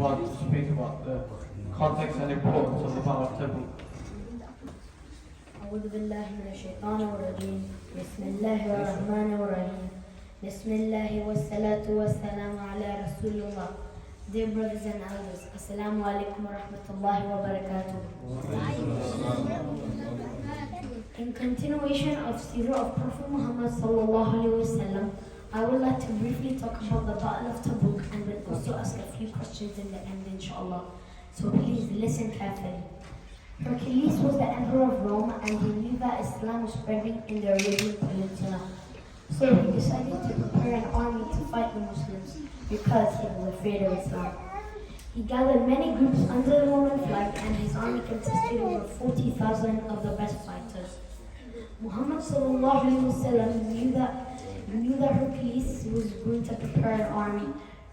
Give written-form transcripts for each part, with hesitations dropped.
Iqbal to speak about the context and importance of the Battle of Tabouk. أعوذ بالله من الشيطان الرجيم بسم الله الرحمن الرحيم بسم الله والصلاة والسلام على رسول الله. Dear brothers and elders, Assalamu alaikum wa rahmatullahi wa barakatuh. In continuation of Seerah of Prophet Muhammad sallallahu alaihi wasallam, I would like to briefly talk about the Battle of Tabouk and then also ask a few questions in the end, inshallah. So please listen carefully. Hercules was the emperor of Rome and he knew that Islam was spreading in the Arabian Peninsula. So he decided to prepare an army to fight the Muslims because he was afraid of Islam. He gathered many groups under the Roman flag and his army consisted of over 40,000 of the best fighters. Muhammad sallallahu alaihi wasallam knew that Hercules was going to prepare an army.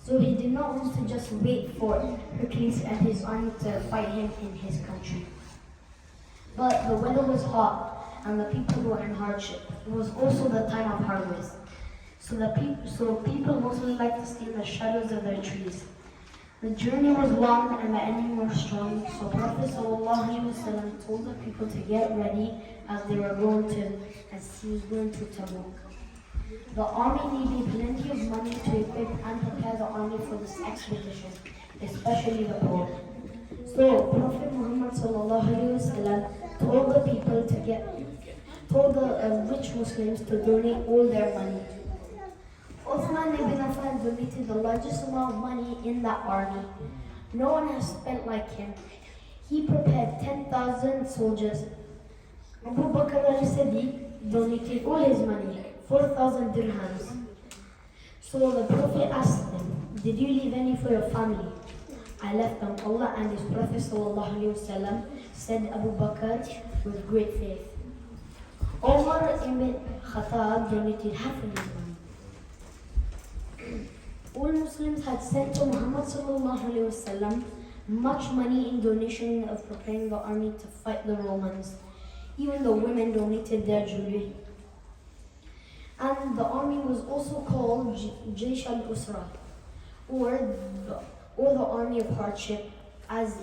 So he did not want to just wait for Hercules and his army to fight him in his country. But the weather was hot and the people were in hardship. It was also the time of harvest. So people mostly like to stay in the shadows of their trees. The journey was long and the enemy were strong, so Prophet ﷺ told the people to get ready as he was going to Tabouk. The army needed plenty of money to equip and prepare the army for this expedition, especially the poor. So Prophet Muhammad ﷺ told the people told the rich Muslims to donate all their money. Uthman ibn Affan donated the largest amount of money in that army. No one has spent like him. He prepared 10,000 soldiers. Abu Bakr al-Siddiq donated all his money, 4,000 dirhams. So the Prophet asked them, "Did you leave any for your family?" "I left them, Allah and His Prophet ﷺ," said Abu Bakr with great faith. Umar ibn Khattab donated half of his money. All Muslims had sent to Muhammad ﷺ much money in donation of preparing the army to fight the Romans. Even the women donated their jewelry. And the army was also called Jaysh al-Usra, or the army of hardship, as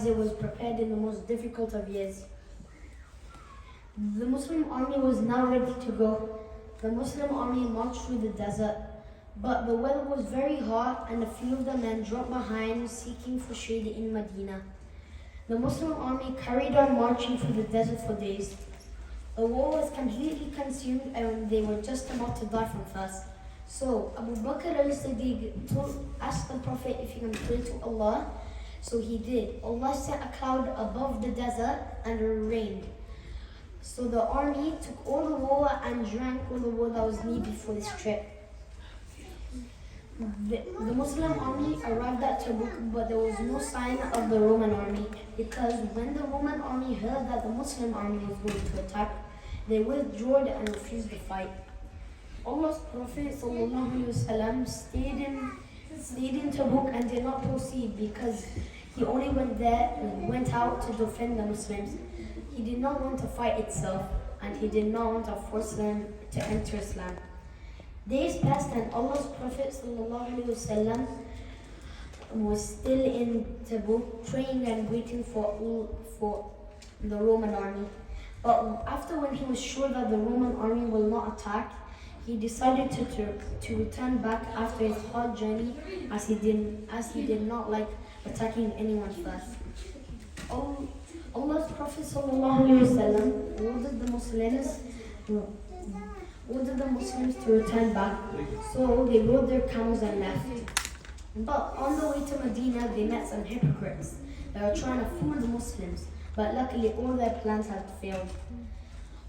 it was prepared in the most difficult of years. The Muslim army was now ready to go. The Muslim army marched through the desert, but the weather was very hot and a few of the men dropped behind seeking for shade in Medina. The Muslim army carried on marching through the desert for days. The wall was completely consumed and they were just about to die from thirst. So Abu Bakr al-Siddiq asked the Prophet if he can pray to Allah. So he did. Allah sent a cloud above the desert and it rained. So the army took all the water and drank all the water that was needed for this trip. The Muslim army arrived at Tabouk, but there was no sign of the Roman army, because when the Roman army heard that the Muslim army was going to attack, they withdrew and refused to fight. Allah's Prophet ﷺ stayed in Tabouk and did not proceed because he only went out to defend the Muslims. He did not want to fight itself, and he did not want to force them to enter Islam. Days passed and Allah's Prophet ﷺ was still in Tabouk, praying and waiting for the Roman army. But after, when he was sure that the Roman army will not attack, he decided to return back after his hard journey, as he did not like attacking anyone first. Allah's Prophet ﷺ ordered the Muslims to return back, so they rode their camels and left. But on the way to Medina, they met some hypocrites that were trying to fool the Muslims, but luckily all their plans had failed.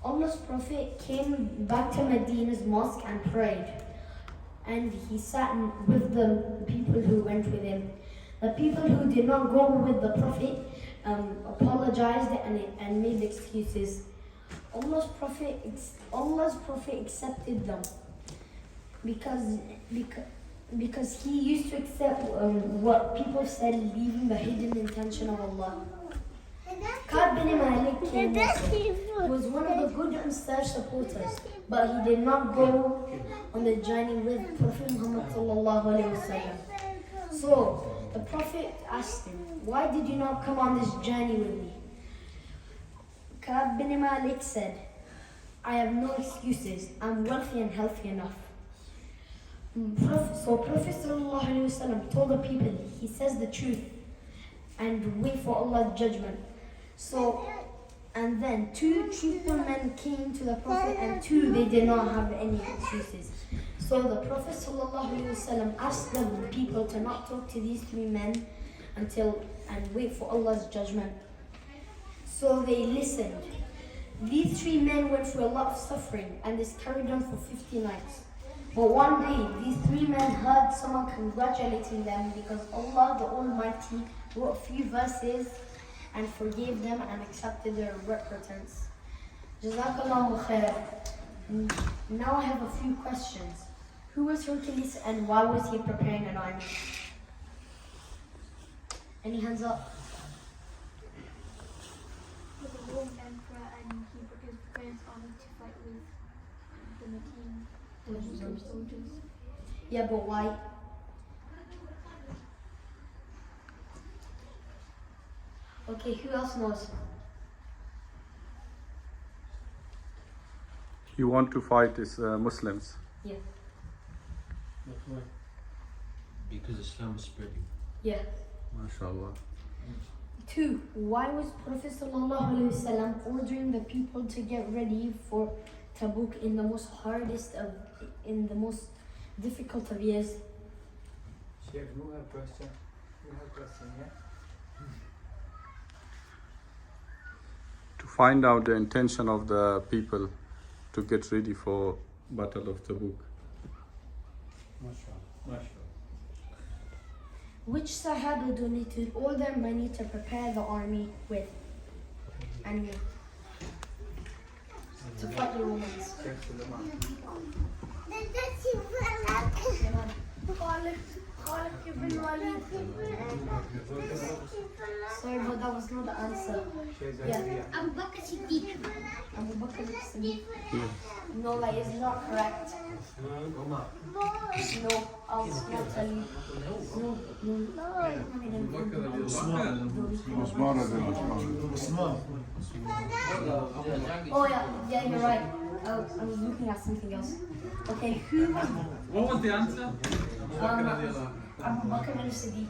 Allah's Prophet came back to Medina's mosque and prayed, and he sat with the people who went with him. The people who did not go with the Prophet apologized and made excuses. Allah's Prophet accepted them because he used to accept what people said, leaving the hidden intention of Allah. Ka'b bin Malik was one of the good Ansar supporters, but he did not go on the journey with Prophet Muhammad sallallahu alaihi wasallam. So the Prophet asked him, "Why did you not come on this journey with me?" Ka'b bin Malik said, "I have no excuses. I'm wealthy and healthy enough." So Prophet ﷺ told the people, he says the truth and wait for Allah's judgment. And then 2 truthful men came to the Prophet, and 2 they did not have any excuses. So the Prophet ﷺ asked the people to not talk to these 3 men and wait for Allah's judgment. So they listened. These 3 men went through a lot of suffering, and this carried on for 50 nights. But one day, these 3 men heard someone congratulating them because Allah the Almighty wrote a few verses and forgave them and accepted their repentance. Jazakallahu khair. Now I have a few questions. Who was Hercules and why was he preparing an army? Any hands up? He was a Roman emperor and he was preparing his army to fight with the Medine soldiers. Yeah, but why? Okay, who else knows? You want to fight is Muslims. Yeah. That's why. Because Islam is spreading. Yeah. MashaAllah. 2. Why was Prophet ﷺ ordering the people to get ready for Tabouk in the most difficult of years? Sheikh, you have question? Yeah? To find out the intention of the people to get ready for Battle of Tabouk. MashaAllah. Which Sahaba donated all their money to prepare the army with? And to fight the Romans. Sorry, but that was not the answer. Yeah. Abu Bakr Siddiq. Abu Bakr Siddiq. No, that is not correct. No, I'll not tell you. No. Oh yeah, you're right. I was looking at something else. Okay, What was the answer? Abu Bakr al-Siddiq.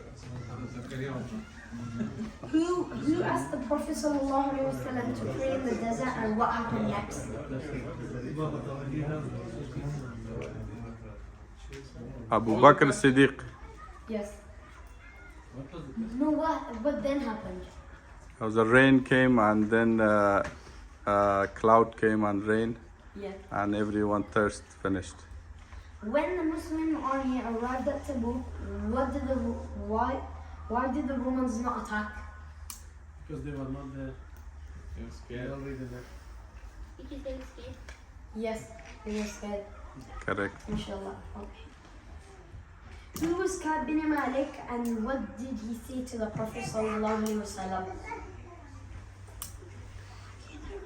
Who asked the Prophet ﷺ to pray in the desert and what happened next? Abu Bakr Siddiq. Yes. No, what then happened? The rain came and then cloud came and rain, Yeah. and everyone thirst finished. When the Muslim army arrived at Tabouk, why did the Romans not attack? Because they were not there. They were scared. Already there. Because they were scared. Yes, they were scared. Correct. Mashallah. Okay. Who was Ka'b bin Malik and what did he say to the Prophet sallallahu alaihi wasallam?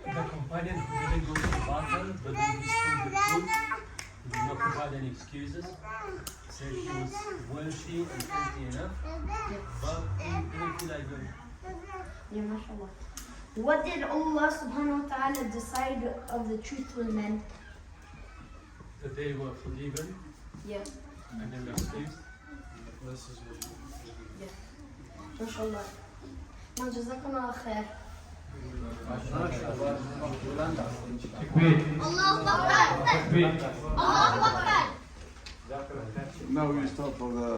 The companion who didn't go to the battle, but he spoke the truth. He did not provide any excuses. He said he was wealthy and healthy enough, but he didn't feel like going. Yeah, mashallah. What did Allah subhanahu wa ta'ala decide of the truthful men? That they were forgiven Yeah, and they were excused. yeah. Mashallah. Now, jazakallah khair. Takbir. Allahu Akbar. Takbir. Allahu Akbar. Now we start for the